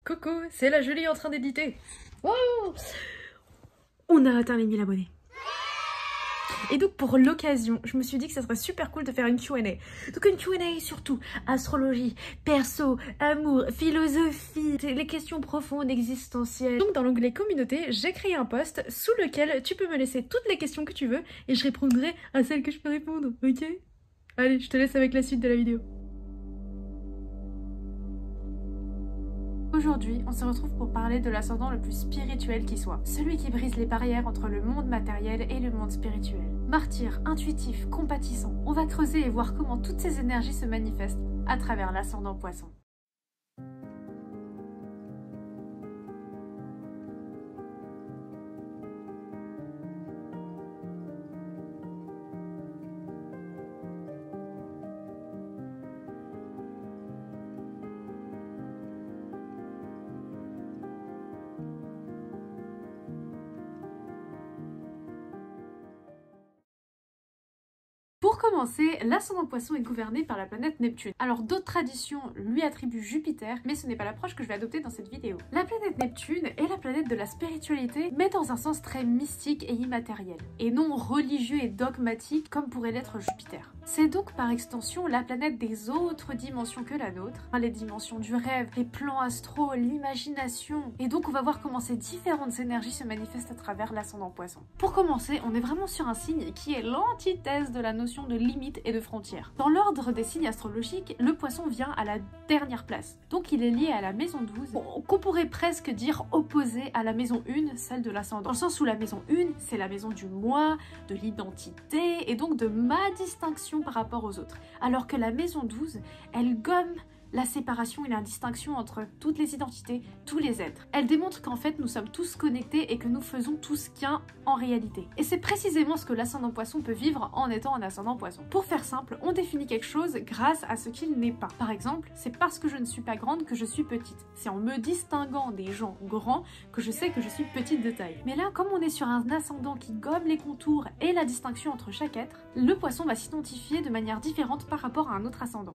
Coucou, c'est la Julie en train d'éditer. Wow, on a atteint les 1000 abonnés. Et donc pour l'occasion, je me suis dit que ça serait super cool de faire une Q&A. Donc une Q&A surtout astrologie, perso, amour, philosophie, les questions profondes, existentielles. Donc dans l'onglet communauté, j'ai créé un post sous lequel tu peux me laisser toutes les questions que tu veux et je répondrai à celles que je peux répondre, ok? Allez, je te laisse avec la suite de la vidéo. Aujourd'hui, on se retrouve pour parler de l'ascendant le plus spirituel qui soit, celui qui brise les barrières entre le monde matériel et le monde spirituel. Martyr, intuitif, compatissant, on va creuser et voir comment toutes ces énergies se manifestent à travers l'ascendant Poisson. Pour commencer, l'ascendant Poisson est gouverné par la planète Neptune. Alors d'autres traditions lui attribuent Jupiter, mais ce n'est pas l'approche que je vais adopter dans cette vidéo. La planète Neptune est la planète de la spiritualité, mais dans un sens très mystique et immatériel, et non religieux et dogmatique comme pourrait l'être Jupiter. C'est donc par extension la planète des autres dimensions que la nôtre, les dimensions du rêve, les plans astraux, l'imagination. Et donc on va voir comment ces différentes énergies se manifestent à travers l'ascendant Poisson. Pour commencer, on est vraiment sur un signe qui est l'antithèse de la notion de limite et de frontières. Dans l'ordre des signes astrologiques, le Poisson vient à la dernière place. Donc il est lié à la maison 12, qu'on pourrait presque dire opposé à la maison 1, celle de l'ascendant. Dans le sens où la maison 1, c'est la maison du moi, de l'identité et donc de ma distinction par rapport aux autres. Alors que la maison 12, elle gomme la séparation et la distinction entre toutes les identités, tous les êtres. Elle démontre qu'en fait nous sommes tous connectés et que nous faisons tous qu'un en réalité. Et c'est précisément ce que l'ascendant Poisson peut vivre en étant un ascendant Poisson. Pour faire simple, on définit quelque chose grâce à ce qu'il n'est pas. Par exemple, c'est parce que je ne suis pas grande que je suis petite. C'est en me distinguant des gens grands que je sais que je suis petite de taille. Mais là, comme on est sur un ascendant qui gomme les contours et la distinction entre chaque être, le Poisson va s'identifier de manière différente par rapport à un autre ascendant.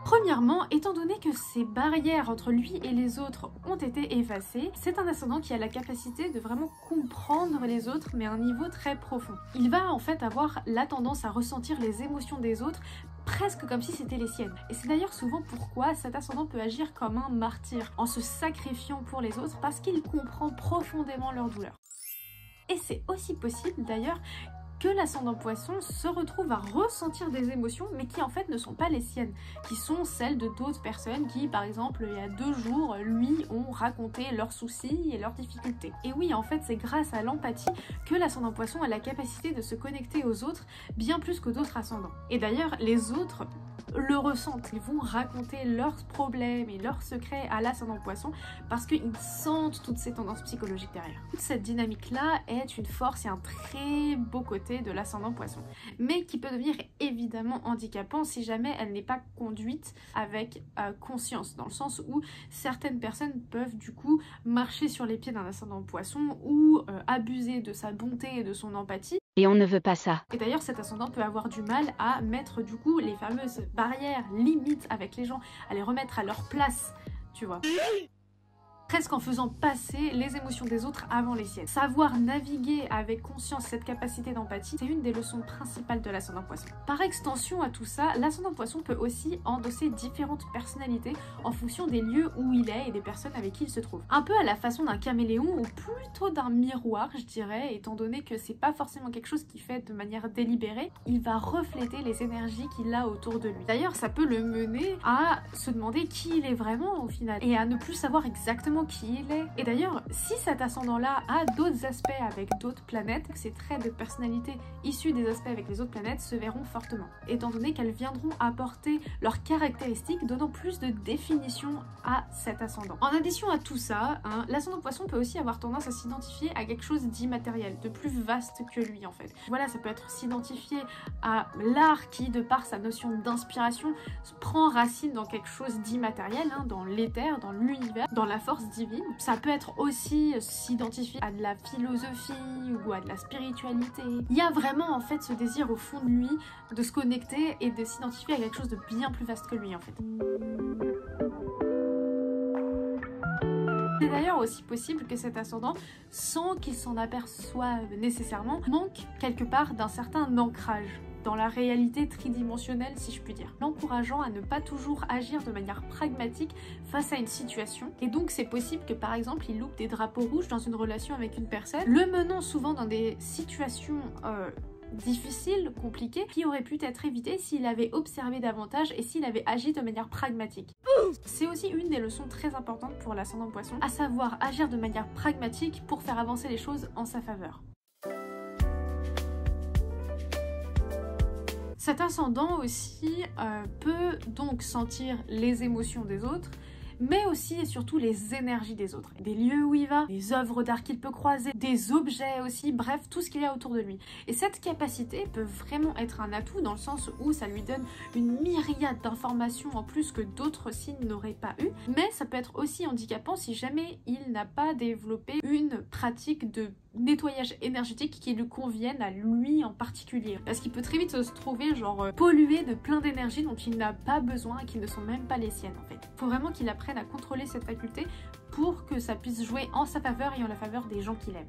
Premièrement, étant donné que ces barrières entre lui et les autres ont été effacées, c'est un ascendant qui a la capacité de vraiment comprendre les autres, mais à un niveau très profond. Il va en fait avoir la tendance à ressentir les émotions des autres presque comme si c'était les siennes. Et c'est d'ailleurs souvent pourquoi cet ascendant peut agir comme un martyr, en se sacrifiant pour les autres, parce qu'il comprend profondément leur douleur. Et c'est aussi possible d'ailleurs que l'ascendant Poisson se retrouve à ressentir des émotions mais qui en fait ne sont pas les siennes, qui sont celles de d'autres personnes qui par exemple il y a 2 jours lui ont raconté leurs soucis et leurs difficultés. Et oui, en fait c'est grâce à l'empathie que l'ascendant Poisson a la capacité de se connecter aux autres bien plus que d'autres ascendants. Et d'ailleurs les autres le ressentent, ils vont raconter leurs problèmes et leurs secrets à l'ascendant Poisson parce qu'ils sentent toutes ces tendances psychologiques derrière. Toute cette dynamique là est une force et un très beau côté de l'ascendant Poisson, mais qui peut devenir évidemment handicapant si jamais elle n'est pas conduite avec conscience, dans le sens où certaines personnes peuvent du coup marcher sur les pieds d'un ascendant Poisson ou abuser de sa bonté et de son empathie. Et on ne veut pas ça. Et d'ailleurs cet ascendant peut avoir du mal à mettre du coup les fameuses barrières, limites avec les gens, à les remettre à leur place, tu vois. Presque en faisant passer les émotions des autres avant les siennes. Savoir naviguer avec conscience cette capacité d'empathie, c'est une des leçons principales de l'ascendant Poisson. Par extension à tout ça, l'ascendant Poisson peut aussi endosser différentes personnalités en fonction des lieux où il est et des personnes avec qui il se trouve. Un peu à la façon d'un caméléon ou plutôt d'un miroir, je dirais, étant donné que c'est pas forcément quelque chose qu'il fait de manière délibérée, il va refléter les énergies qu'il a autour de lui. D'ailleurs, ça peut le mener à se demander qui il est vraiment au final et à ne plus savoir exactement qui il est. Et d'ailleurs, si cet ascendant-là a d'autres aspects avec d'autres planètes, ces traits de personnalité issus des aspects avec les autres planètes se verront fortement, étant donné qu'elles viendront apporter leurs caractéristiques, donnant plus de définition à cet ascendant. En addition à tout ça, l'ascendant Poisson peut aussi avoir tendance à s'identifier à quelque chose d'immatériel, de plus vaste que lui en fait. Voilà, ça peut être s'identifier à l'art qui, de par sa notion d'inspiration, prend racine dans quelque chose d'immatériel, dans l'éther, dans l'univers, dans la force divine. Ça peut être aussi s'identifier à de la philosophie ou à de la spiritualité. Il y a vraiment en fait ce désir au fond de lui de se connecter et de s'identifier à quelque chose de bien plus vaste que lui en fait. C'est d'ailleurs aussi possible que cet ascendant, sans qu'il s'en aperçoive nécessairement, manque quelque part d'un certain ancrage dans la réalité tridimensionnelle, si je puis dire, l'encourageant à ne pas toujours agir de manière pragmatique face à une situation. Et donc c'est possible que par exemple il loupe des drapeaux rouges dans une relation avec une personne, le menant souvent dans des situations difficiles, compliquées, qui auraient pu être évitées s'il avait observé davantage et s'il avait agi de manière pragmatique. C'est aussi une des leçons très importantes pour l'ascendant Poisson, à savoir agir de manière pragmatique pour faire avancer les choses en sa faveur. Cet ascendant aussi peut donc sentir les émotions des autres, mais aussi et surtout les énergies des autres, des lieux où il va, les œuvres d'art qu'il peut croiser, des objets aussi, bref, tout ce qu'il y a autour de lui. Et cette capacité peut vraiment être un atout dans le sens où ça lui donne une myriade d'informations en plus que d'autres signes n'auraient pas eu, mais ça peut être aussi handicapant si jamais il n'a pas développé une pratique de nettoyage énergétique qui lui convienne à lui en particulier, parce qu'il peut très vite se trouver genre pollué de plein d'énergie dont il n'a pas besoin et qui ne sont même pas les siennes en fait. Faut vraiment qu'il apprenne à contrôler cette faculté pour que ça puisse jouer en sa faveur et en la faveur des gens qu'il aime.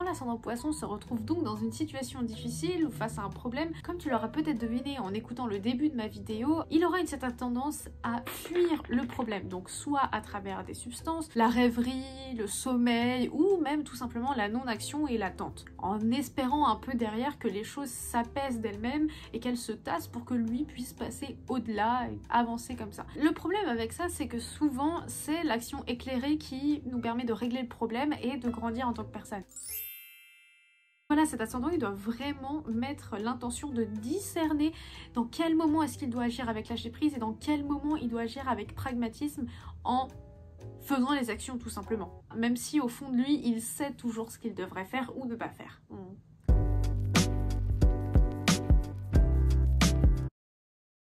L'ascendant Poisson se retrouve donc dans une situation difficile ou face à un problème, comme tu l'auras peut-être deviné en écoutant le début de ma vidéo, il aura une certaine tendance à fuir le problème, donc soit à travers des substances, la rêverie, le sommeil ou même tout simplement la non-action et l'attente, en espérant un peu derrière que les choses s'apaisent d'elles-mêmes et qu'elles se tassent pour que lui puisse passer au-delà et avancer comme ça. Le problème avec ça, c'est que souvent c'est l'action éclairée qui nous permet de régler le problème et de grandir en tant que personne. Voilà, cet ascendant, il doit vraiment mettre l'intention de discerner dans quel moment est-ce qu'il doit agir avec lâcher prise et dans quel moment il doit agir avec pragmatisme en faisant les actions tout simplement. Même si au fond de lui, il sait toujours ce qu'il devrait faire ou ne pas faire.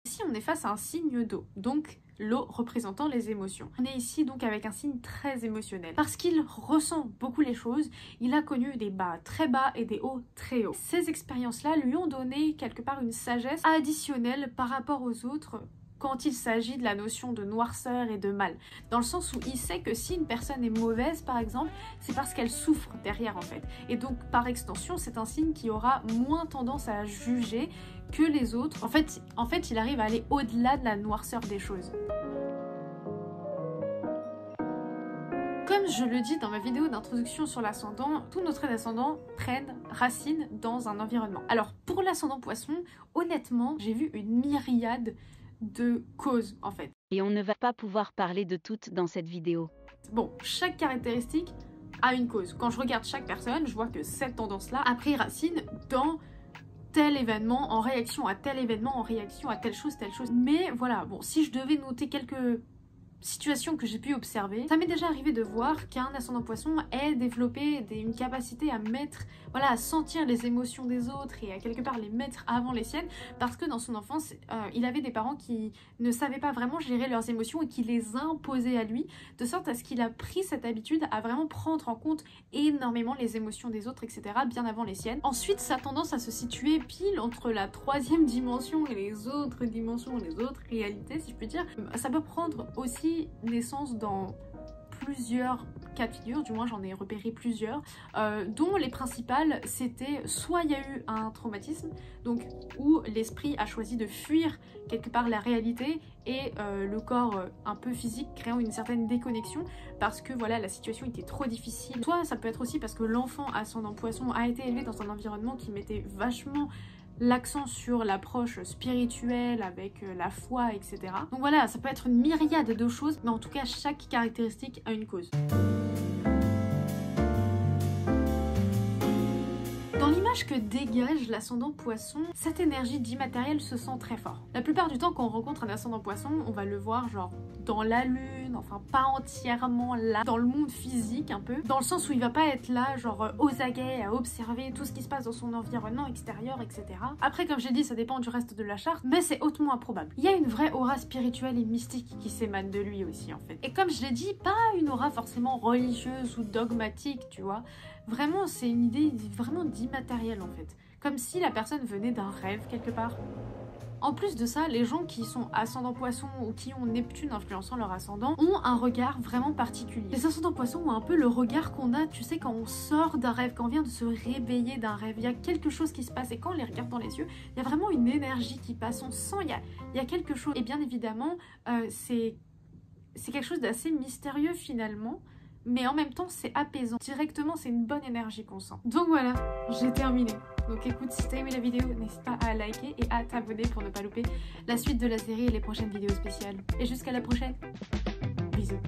Ici, on est face à un signe d'eau, donc l'eau représentant les émotions. On est ici donc avec un signe très émotionnel. Parce qu'il ressent beaucoup les choses, il a connu des bas très bas et des hauts très hauts. Ces expériences-là lui ont donné quelque part une sagesse additionnelle par rapport aux autres quand il s'agit de la notion de noirceur et de mal. Dans le sens où il sait que si une personne est mauvaise, par exemple, c'est parce qu'elle souffre derrière en fait. Et donc par extension, c'est un signe qui aura moins tendance à juger que les autres. En fait, il arrive à aller au-delà de la noirceur des choses. Comme je le dis dans ma vidéo d'introduction sur l'ascendant, tous nos traits d'ascendant prennent racine dans un environnement. Alors pour l'ascendant Poisson, honnêtement, j'ai vu une myriade de causes en fait. Et on ne va pas pouvoir parler de toutes dans cette vidéo. Bon, chaque caractéristique a une cause. Quand je regarde chaque personne, je vois que cette tendance-là a pris racine dans tel événement, en réaction à tel événement, en réaction à telle chose, telle chose. Mais voilà, bon, si je devais noter quelques situations que j'ai pu observer, ça m'est déjà arrivé de voir qu'un ascendant Poisson ait développé une capacité à mettre, voilà, à sentir les émotions des autres et à quelque part les mettre avant les siennes, parce que dans son enfance, il avait des parents qui ne savaient pas vraiment gérer leurs émotions et qui les imposaient à lui, de sorte à ce qu'il a pris cette habitude à vraiment prendre en compte énormément les émotions des autres, etc., bien avant les siennes. Ensuite, sa tendance à se situer pile entre la troisième dimension et les autres dimensions, les autres réalités, si je puis dire, ça peut prendre aussi naissance dans plusieurs cas de figure, du moins j'en ai repéré plusieurs, dont les principales c'était soit il y a eu un traumatisme, donc où l'esprit a choisi de fuir quelque part la réalité et le corps un peu physique créant une certaine déconnexion parce que voilà, la situation était trop difficile. Soit ça peut être aussi parce que l'enfant ascendant Poisson a été élevé dans un environnement qui mettait vachement l'accent sur l'approche spirituelle avec la foi, etc. Donc voilà, ça peut être une myriade de choses, mais en tout cas, chaque caractéristique a une cause. Dans l'image que dégage l'ascendant Poisson, cette énergie d'immatériel se sent très fort. La plupart du temps, quand on rencontre un ascendant Poisson, on va le voir genre dans la lune, Neptune, enfin pas entièrement là, dans le monde physique un peu, dans le sens où il va pas être là, genre aux aguets, à observer tout ce qui se passe dans son environnement extérieur, etc. Après, comme j'ai dit, ça dépend du reste de la charte, mais c'est hautement improbable. Il y a une vraie aura spirituelle et mystique qui s'émane de lui aussi, en fait. Et comme je l'ai dit, pas une aura forcément religieuse ou dogmatique, tu vois. Vraiment, c'est une idée vraiment d'immatériel, en fait. Comme si la personne venait d'un rêve, quelque part. En plus de ça, les gens qui sont ascendant poisson ou qui ont Neptune influençant leur ascendant ont un regard vraiment particulier. Les ascendants poissons ont un peu le regard qu'on a, tu sais, quand on sort d'un rêve, quand on vient de se réveiller d'un rêve. Il y a quelque chose qui se passe et quand on les regarde dans les yeux, il y a vraiment une énergie qui passe. On sent, il y a quelque chose. Et bien évidemment, c'est quelque chose d'assez mystérieux finalement. Mais en même temps, c'est apaisant. Directement, c'est une bonne énergie qu'on sent. Donc voilà, j'ai terminé. Donc écoute, si t'as aimé la vidéo, n'hésite pas à liker et à t'abonner pour ne pas louper la suite de la série et les prochaines vidéos spéciales. Et jusqu'à la prochaine. Bisous.